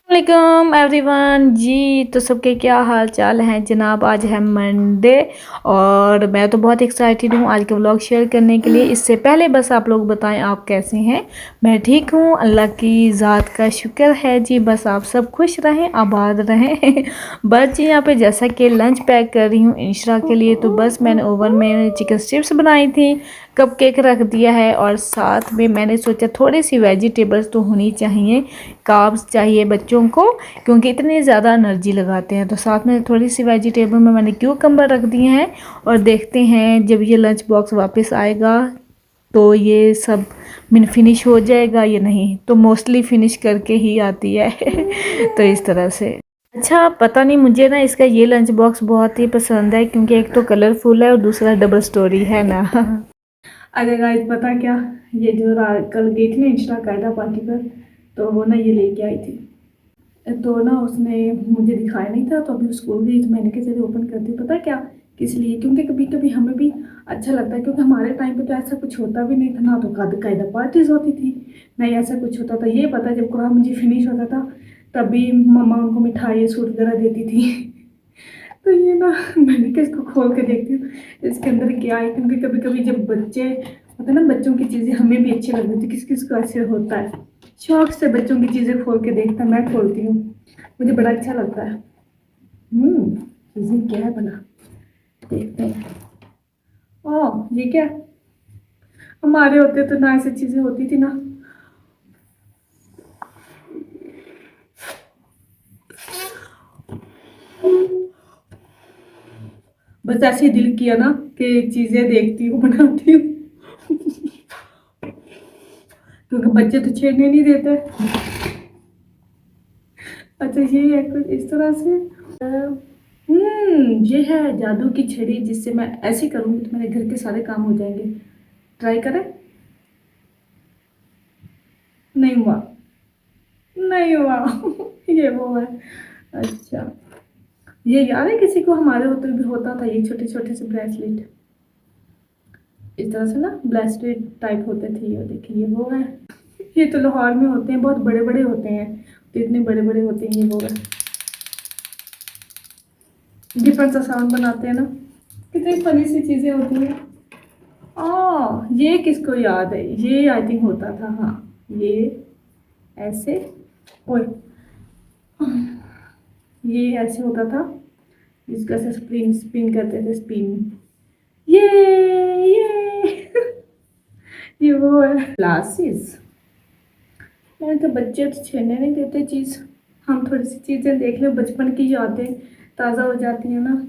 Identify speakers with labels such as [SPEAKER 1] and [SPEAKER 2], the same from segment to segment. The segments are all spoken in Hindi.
[SPEAKER 1] वालेकुम एवरीवन जी। तो सबके क्या हाल चाल हैं जनाब। आज है मंडे और मैं तो बहुत एक्साइटेड हूँ आज का व्लॉग शेयर करने के लिए। इससे पहले बस आप लोग बताएं आप कैसे हैं। मैं ठीक हूँ, अल्लाह की ज़ात का शुक्र है जी। बस आप सब खुश रहें, आबाद रहें। बस जी यहाँ पे जैसा कि लंच पैक कर रही हूँ इंशरा के लिए, तो बस मैंने ओवन में चिकन स्ट्रिप्स बनाई थी, कपकेक रख दिया है और साथ में मैंने सोचा थोड़ी सी वेजिटेबल्स तो होनी चाहिए, कार्ब्स चाहिए बच्चों को क्योंकि इतने ज़्यादा एनर्जी लगाते हैं। तो साथ में थोड़ी सी वेजिटेबल में मैंने क्यूकम्बर रख दिए हैं और देखते हैं जब ये लंच बॉक्स वापस आएगा तो ये सब फिनिश हो जाएगा या नहीं। तो मोस्टली फिनिश करके ही आती है। तो इस तरह से अच्छा पता नहीं, मुझे ना इसका ये लंच बॉक्स बहुत ही पसंद है क्योंकि एक तो कलरफुल है और दूसरा डबल स्टोरी है ना। अरे गाइस पता क्या, ये जो कल गई थी ना इंस्टा कायदा पार्टी पर, तो वो ना ये लेके आई थी। तो ना उसने मुझे दिखाया नहीं था, तो अभी स्कूल गई तो मैंने कहा चलिए ओपन करती हूँ। पता क्या किस लिए, क्योंकि कभी कभी हमें भी अच्छा लगता है, क्योंकि हमारे टाइम पे तो ऐसा कुछ होता भी नहीं था ना, तो कायदा पार्टीज होती थी ना ही ऐसा कुछ होता था। ये पता जब कुरान मुझे फिनिश होता था तभी मम्मा उनको मिठाई सूट वगैरह देती थी। तो ये ना मैंने कहा इसको खोल के देखती हूँ इसके अंदर क्या है, क्योंकि कभी कभी जब बच्चे होते हैं ना, बच्चों की चीज़ें हमें भी अच्छी लगती थी। किस किस को ऐसे होता है, शौक से बच्चों की चीज़ें खोल के देखता है। मैं खोलती हूँ, मुझे बड़ा अच्छा लगता है। चीज़ें क्या है भला, देखते हैं। ओह ये क्या, हमारे होते तो ना ऐसी चीज़ें होती थी ना। बस ऐसे ही दिल किया ना कि चीज़ें देखती हूँ बनाती हूँ। क्योंकि बच्चे तो छेड़ने नहीं देते। अच्छा ये है कुछ इस तरह से। ये है जादू की छड़ी, जिससे मैं ऐसे करूंगी तो मेरे घर के सारे काम हो जाएंगे। ट्राई करें। नहीं हुआ, नहीं हुआ। ये वो है। अच्छा ये याद है किसी को, हमारे होते भी होता था ये छोटे छोटे से ब्रेसलेट, इस तरह से ना ब्रेसलेट टाइप होते थे। ये देखिए ये वो है। ये तो लाहौर में होते हैं, बहुत बड़े बड़े होते हैं, तो इतने बड़े बड़े होते हैं। ये वो है, डिफरेंट सा साउंड बनाते हैं ना। कितनी फनी सी चीजें होती हैं। ये किसको याद है, ये आई थिंक होता था। हाँ ये ऐसे, ओए ये ऐसे होता था, जिसका से स्पिन स्पिन करते थे, स्पिन। ये ये वो है ग्लासेस। मैंने तो बच्चे तो छेड़ने नहीं देते चीज़। हम थोड़ी सी चीज़ें देख लें, बचपन की यादें ताज़ा हो जाती हैं ना।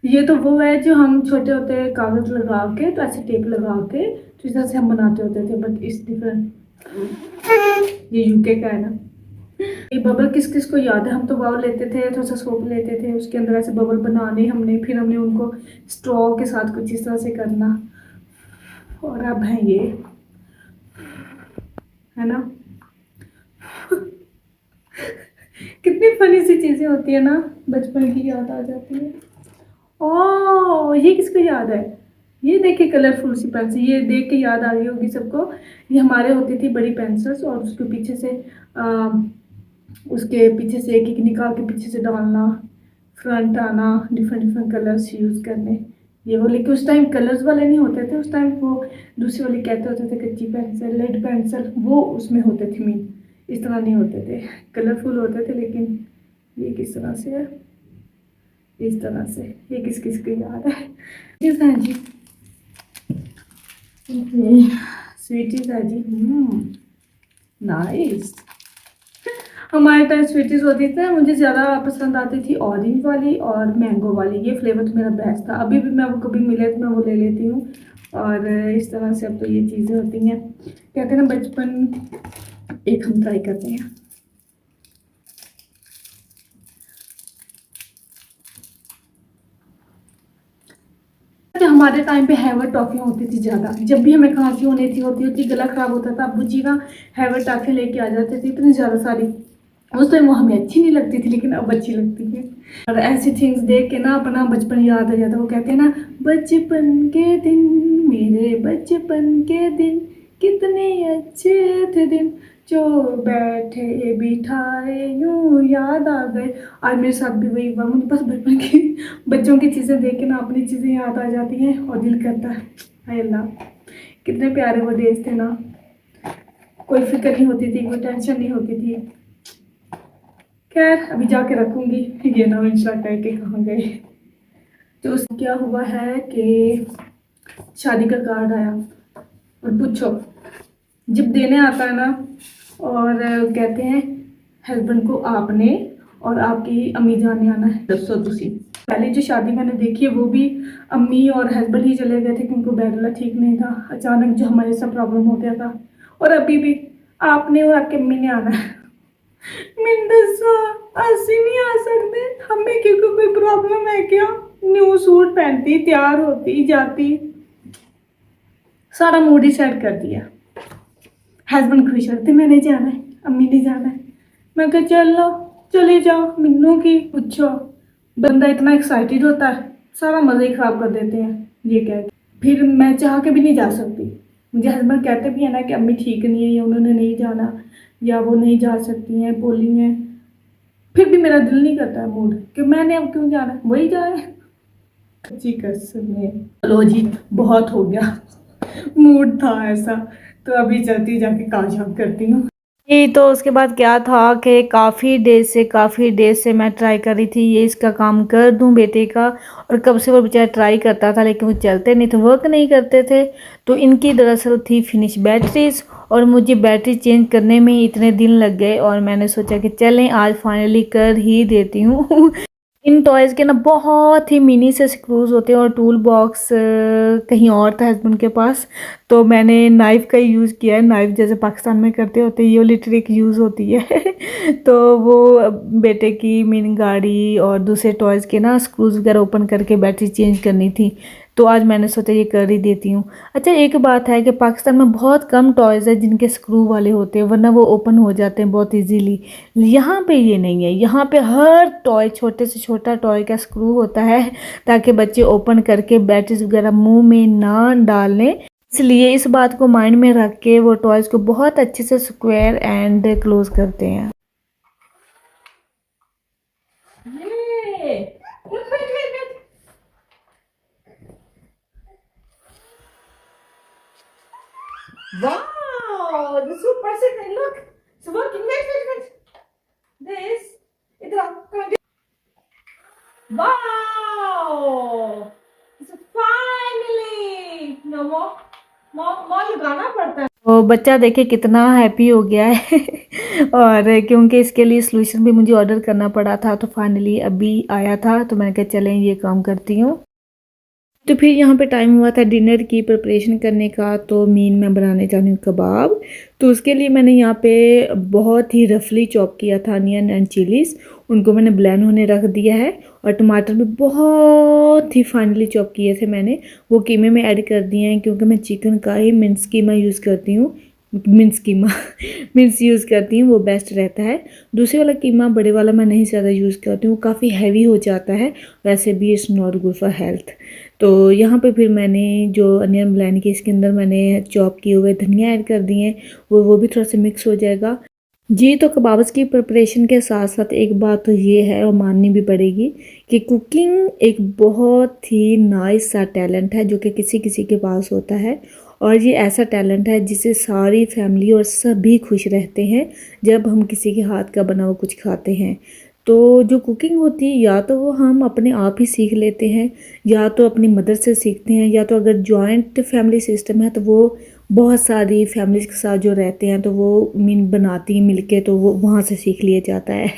[SPEAKER 1] ये तो वो है जो हम छोटे होते कागज लगा के, तो ऐसे टेप लगा के तो इस तरह से हम बनाते होते थे, बट इस डिफरेंट। ये यूके का है ना। ये बबल किस किस को याद है, हम तो बाउल लेते थे, थोड़ा सा सोप लेते थे, उसके अंदर ऐसे बबल बनाने हमने, फिर हमने उनको स्ट्रॉ के साथ कुछ इस तरह से करना। और अब है ये, है ना। कितनी फनी सी चीजें होती है ना, बचपन की याद आ जाती है। ओह ये किसको याद है, ये देखिए कलरफुल सी पेंसिल, ये देख के याद आ रही होगी सबको। ये हमारे होती थी बड़ी पेंसिल्स, और उसके पीछे से एक एक निकाल के पीछे से डालना, फ्रंट आना, डिफरेंट डिफरेंट कलर्स यूज़ करने। ये वो, लेकिन उस टाइम कलर्स वाले नहीं होते थे, उस टाइम वो दूसरे वाले कहते होते थे कच्ची पेंसिल, लेड पेंसिल, वो उसमें होते थे मीन। इस तरह नहीं होते थे, कलरफुल होते थे। लेकिन ये किस तरह से है, इस तरह से। ये किस किस को याद है, किस है जी, स्वीटीज है जी। नाइस। हमारे टाइम स्वीटीज होती थी, मुझे ज़्यादा पसंद आती थी ऑरेंज वाली और मैंगो वाली, ये फ्लेवर तो मेरा बेस्ट था। अभी भी मैं वो कभी मिले तो मैं वो ले लेती हूँ। और इस तरह से अब तो ये चीज़ें होती हैं, कहते हैं ना बचपन। एक हम ट्राई करते हैं। हमारे टाइम पे हैवर टॉफियाँ होती थी ज़्यादा। जब भी हमें खांसी होती थी, गला ख़राब होता था, अब्बू जी ना हैवर टॉफी लेके आ जाते थे इतनी ज़्यादा सारी। उस टाइम वो हमें अच्छी नहीं लगती थी, लेकिन अब अच्छी लगती है। और ऐसी थिंग्स देख के ना अपना बचपन याद आ जाता है। वो कहते हैं ना, बचपन के दिन, मेरे बचपन के दिन कितने अच्छे थे दिन, जो बैठे बिठाए यूं याद आ गए। आज मेरे साथ भी वही हुआ। मुझे बस बचपन की बच्चों की चीज़ें देख के ना अपनी चीज़ें याद आ जाती हैं और दिल करता है, हाय अल्लाह कितने प्यारे वो डेज थे ना। कोई फिक्र नहीं होती थी, कोई टेंशन नहीं होती थी। खैर अभी जाके रखूँगी, ये ना इंस्टा करके कहाँ गए। तो उस क्या हुआ है कि शादी का कार्ड आया और पूछो, जब देने आता है ना और कहते हैं हस्बैंड को आपने और आपकी अम्मी जान ने आना है। दसो तुसी पहले जो शादी मैंने देखी है वो भी अम्मी और हस्बैंड ही चले गए थे क्योंकि बैगला ठीक नहीं था, अचानक जो हमारे साथ प्रॉब्लम हो गया था। और अभी भी आपने और आपकी अम्मी ने आना है। मैंने दसा ऐसे नहीं आ सकते हमें, क्योंकि कोई प्रॉब्लम है क्या? न्यू सूट पहनती, तैयार होती जाती, सारा मूड ही सेट कर दिया। हस्बैंड खुश होते मैंने जाना है, अम्मी ने जाना है। मैं कहा चलो चले जाओ, मिन्नू की पूछो। बंदा इतना एक्साइटेड होता है, सारा मज़ा ही ख़राब कर देते हैं ये कह के। फिर मैं चाह के भी नहीं जा सकती। मुझे हस्बैंड कहते भी है ना कि अम्मी ठीक नहीं है या उन्होंने नहीं जाना या वो नहीं जा सकती हैं, पोलिंग है। फिर भी मेरा दिल नहीं करता है मूड कि मैंने अब क्यों जाना है, वही जा रहे हैं। जी कसम है। चलो जी बहुत हो गया, मूड था ऐसा। तो अभी चलती जाके काम करती हूँ। ये तो उसके बाद क्या था कि काफ़ी डेज से मैं ट्राई कर रही थी ये इसका काम कर दूं बेटे का। और कब से वो बेचारा ट्राई करता था लेकिन वो चलते नहीं थे, वर्क नहीं करते थे। तो इनकी दरअसल थी फिनिश बैटरीज और मुझे बैटरी चेंज करने में इतने दिन लग गए और मैंने सोचा कि चलें आज फाइनली कर ही देती हूँ। इन टॉयज़ के ना बहुत ही मिनी से स्क्रूज होते हैं और टूल बॉक्स कहीं और था हस्बैंड के पास। तो मैंने नाइफ़ का यूज़ किया है, नाइफ़ जैसे पाकिस्तान में करते होते ये वाली ट्रिक यूज़ होती है। तो वो बेटे की मिनी गाड़ी और दूसरे टॉयज़ के ना स्क्रूज वगैरह ओपन करके बैटरी चेंज करनी थी। तो आज मैंने सोचा ये कर ही देती हूँ। अच्छा एक बात है कि पाकिस्तान में बहुत कम टॉयज़ है जिनके स्क्रू वाले होते हैं, वरना वो ओपन हो जाते हैं बहुत इजीली। यहाँ पे ये नहीं है, यहाँ पे हर टॉय छोटे से छोटा टॉय का स्क्रू होता है ताकि बच्चे ओपन करके बैटरीज वगैरह मुंह में ना डालें। इसलिए इस बात को माइंड में रख के वो टॉयज़ को बहुत अच्छे से स्क्वायर एंड क्लोज करते हैं। Wow, the super secret, look, it's working. Wait. This, इधर आओ, come on. Wow, it's finally. No more लगाना पड़ता है। तो बच्चा देखे कितना हैप्पी हो गया है। और क्योंकि इसके लिए सॉल्यूशन भी मुझे ऑर्डर करना पड़ा था तो फाइनली अभी आया था तो मैंने कहा चलें ये काम करती हूँ। तो फिर यहाँ पे टाइम हुआ था डिनर की प्रिपरेशन करने का। तो मीन मैं बनाने जा रही हूँ कबाब। तो उसके लिए मैंने यहाँ पे बहुत ही रफली चॉप किया था अनियन एंड चिलीज़, उनको मैंने ब्लेंड होने रख दिया है। और टमाटर भी बहुत ही फाइनली चॉप किए थे मैंने, वो कीमे में ऐड कर दिए हैं क्योंकि मैं चिकन का ही मिन्स कीमा यूज़ करती हूँ। मिन्स यूज़ करती हूँ, वो बेस्ट रहता है। दूसरे वाला कीमा बड़े वाला मैं नहीं ज़्यादा यूज़ करती हूँ, काफ़ी हैवी हो जाता है, वैसे भी it's not good for health. तो यहाँ पे फिर मैंने जो अनियन ब्लेंड की इसके अंदर मैंने चॉप किए हुए धनिया ऐड कर दिए हैं, वो भी थोड़ा सा मिक्स हो जाएगा जी। तो कबाब्स की प्रिपरेशन के साथ साथ एक बात तो ये है और माननी भी पड़ेगी कि कुकिंग एक बहुत ही नाइस सा टैलेंट है जो कि किसी किसी के पास होता है। और ये ऐसा टैलेंट है जिससे सारी फैमिली और सभी खुश रहते हैं जब हम किसी के हाथ का बना हुआ कुछ खाते हैं। तो जो कुकिंग होती है या तो वो हम अपने आप ही सीख लेते हैं या तो अपनी मदर से सीखते हैं, या तो अगर जॉइंट फैमिली सिस्टम है तो वो बहुत सारी फैमिलीज के साथ जो रहते हैं तो वो बनाती हैं मिलके, तो वो वहाँ से सीख लिया जाता है।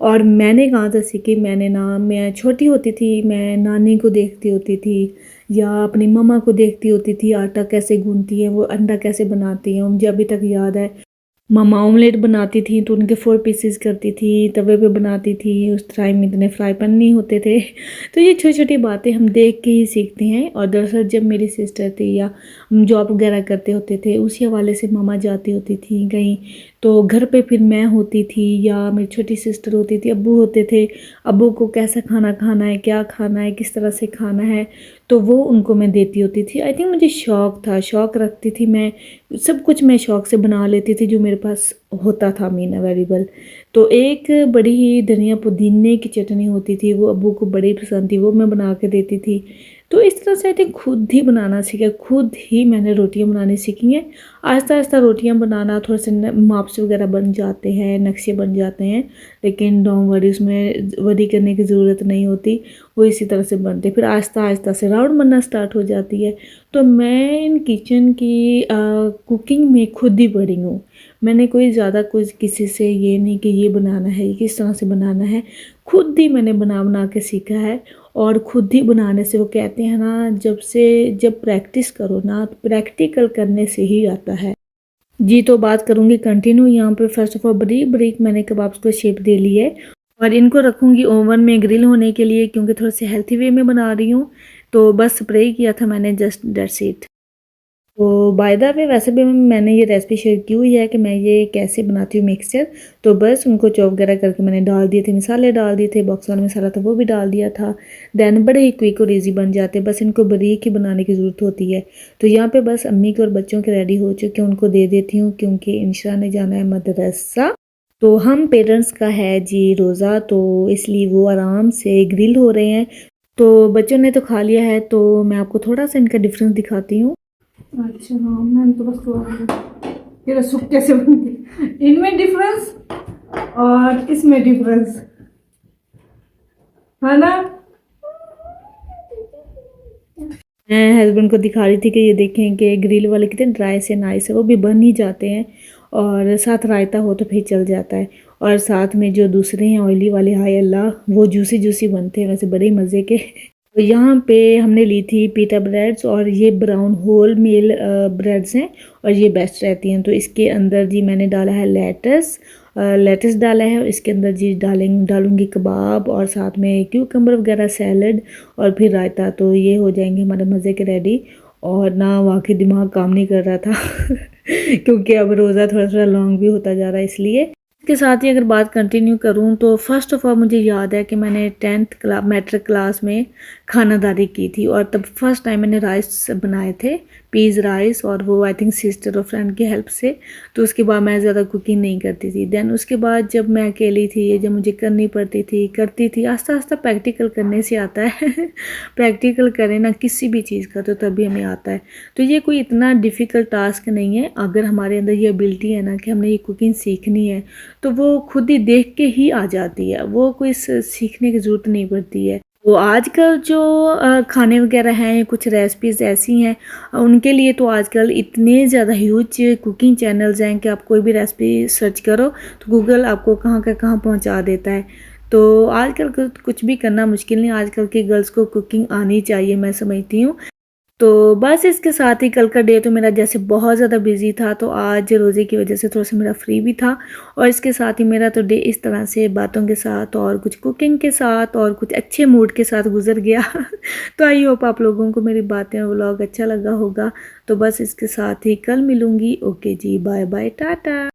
[SPEAKER 1] और मैंने कहाँ से सीखी, मैं छोटी होती थी, मैं नानी को देखती होती थी या अपनी मम्मा को देखती होती थी आटा कैसे गूंथती है, वो अंडा कैसे बनाती हैं, मुझे अभी तक याद है। मम्मा ऑमलेट बनाती थी तो उनके 4 पीसेस करती थी, तवे पे बनाती थी, उस टाइम में इतने फ्राई पैन नहीं होते थे। तो ये छोटी-छोटी बातें हम देख के ही सीखते हैं। और दरअसल जब मेरी सिस्टर थी या हम जॉब वगैरह करते होते थे, उसी हवाले से मम्मा जाती होती थी कहीं, तो घर पे फिर मैं होती थी या मेरी छोटी सिस्टर होती थी, अब्बू होते थे। अब्बू को कैसा खाना खाना है, क्या खाना है, किस तरह से खाना है, तो वो उनको मैं देती होती थी। आई थिंक मुझे शौक था, शौक रखती थी मैं, सब कुछ मैं शौक से बना लेती थी जो मेरे पास होता था मीन अवेलेबल। तो एक बड़ी ही धनिया पुदीने की चटनी होती थी, वो अब्बू को बड़ी पसंद थी, वो मैं बना के देती थी। तो इस तरह से आई थिंक खुद ही बनाना सीखा, खुद ही मैंने रोटियां बनानी सीखी हैं। आहिस्ता आहिस्ता रोटियां बनाना थोड़े से माप्स वगैरह बन जाते हैं, नक्शे बन जाते हैं, लेकिन डोंट वरी, उसमें वरी करने की ज़रूरत नहीं होती, वो इसी तरह से बनते। फिर आहिस्ता आहिस्ता से राउंड बनना स्टार्ट हो जाती है। तो मैं इन किचन की कुकिंग में खुद ही पढ़ी हूँ। मैंने कोई ज़्यादा कुछ किसी से ये नहीं कि ये बनाना है, ये किस तरह से बनाना है, खुद ही मैंने बना बना के सीखा है। और खुद ही बनाने से, वो कहते हैं ना, जब प्रैक्टिस करो ना, तो प्रैक्टिकल करने से ही आता है। जी, तो बात करूँगी कंटिन्यू यहाँ पे। फर्स्ट ऑफ ऑल बारीक बारीक मैंने कबाब्स को शेप दे ली है और इनको रखूँगी ओवन में ग्रिल होने के लिए, क्योंकि थोड़ा सा हेल्थी वे में बना रही हूँ। तो बस स्प्रे किया था मैंने, जस्ट दैट्स इट। तो बाय द वे, वैसे भी मैंने ये रेसिपी शेयर की हुई है कि मैं ये कैसे बनाती हूँ मिक्सचर। तो बस उनको चॉप वगैरह करके मैंने डाल दिए थे, मसाले डाल दिए थे, बॉक्स वाला मसाला था वो भी डाल दिया था। देन बड़े ही क्विक और ईजी बन जाते हैं, बस इनको बारीक ही बनाने की ज़रूरत होती है। तो यहाँ पे बस अम्मी के और बच्चों के रेडी हो चुके हैं, उनको दे देती हूँ क्योंकि इंशा ने जाना है मदरसा। तो हम पेरेंट्स का है जी रोज़ा, तो इसलिए वो आराम से ग्रिल हो रहे हैं। तो बच्चों ने तो खा लिया है, तो मैं आपको थोड़ा सा इनका डिफरेंस दिखाती हूँ। अच्छा हाँ, मैंने तो बस तेरा सूप कैसे बन गया, इनमें डिफरेंस और इसमें डिफरेंस है ना। मैं हस्बैंड को दिखा रही थी कि ये देखें कि ग्रिल वाले कितने ड्राई से नाइस है, वो भी बन ही जाते हैं और साथ रायता हो तो फिर चल जाता है। और साथ में जो दूसरे हैं ऑयली वाले, हाय अल्लाह, वो जूसी जूसी बनते हैं, वैसे बड़े मज़े के। तो यहाँ पे हमने ली थी पीटा ब्रेड्स और ये ब्राउन होल मील ब्रेड्स हैं और ये बेस्ट रहती हैं। तो इसके अंदर जी मैंने डाला है लेटस डाला है और इसके अंदर जी डालूंगी कबाब और साथ में क्यूकम्बर वगैरह, सैलड और फिर रायता। तो ये हो जाएंगे हमारे मज़े के रेडी। और ना वाकई दिमाग काम नहीं कर रहा था क्योंकि अब रोज़ा थोड़ा थोड़ा लॉन्ग भी होता जा रहा है, इसलिए। इसके साथ ही अगर बात कंटिन्यू करूं तो फर्स्ट ऑफ ऑल मुझे याद है कि मैंने 10th क्लास मैट्रिक क्लास में खानादारी की थी और तब फर्स्ट टाइम मैंने राइस बनाए थे, पीस राइस, और वो आई थिंक सिस्टर और फ्रेंड की हेल्प से। तो उसके बाद मैं ज़्यादा कुकिंग नहीं करती थी। देन उसके बाद जब मैं अकेली थी, ये जब मुझे करनी पड़ती थी, करती थी। आस्ता आस्ता प्रैक्टिकल करने से आता है प्रैक्टिकल करें ना किसी भी चीज़ का तो तभी हमें आता है। तो ये कोई इतना डिफ़िकल्ट टास्क नहीं है, अगर हमारे अंदर ये एबिलिटी है ना कि हमने ये कुकिंग सीखनी है, तो वो खुद ही देख के ही आ जाती है, वो कोई सीखने की ज़रूरत नहीं पड़ती है। तो आजकल जो खाने वगैरह हैं, कुछ रेसिपीज़ ऐसी हैं, उनके लिए तो आजकल इतने ज़्यादा ह्यूज कुकिंग चैनल्स हैं कि आप कोई भी रेसिपी सर्च करो तो गूगल आपको कहाँ का कहाँ पहुँचा देता है। तो आजकल कुछ भी करना मुश्किल नहीं, आजकल की गर्ल्स को कुकिंग आनी चाहिए, मैं समझती हूँ। तो बस इसके साथ ही कल का डे तो मेरा जैसे बहुत ज़्यादा बिजी था, तो आज रोज़े की वजह से थोड़ा सा मेरा फ्री भी था। और इसके साथ ही मेरा तो डे इस तरह से बातों के साथ और कुछ कुकिंग के साथ और कुछ अच्छे मूड के साथ गुजर गया तो आई होप आप लोगों को मेरी बातें और व्लॉग अच्छा लगा होगा। तो बस इसके साथ ही कल मिलूँगी। ओके जी, बाय बाय, टाटा।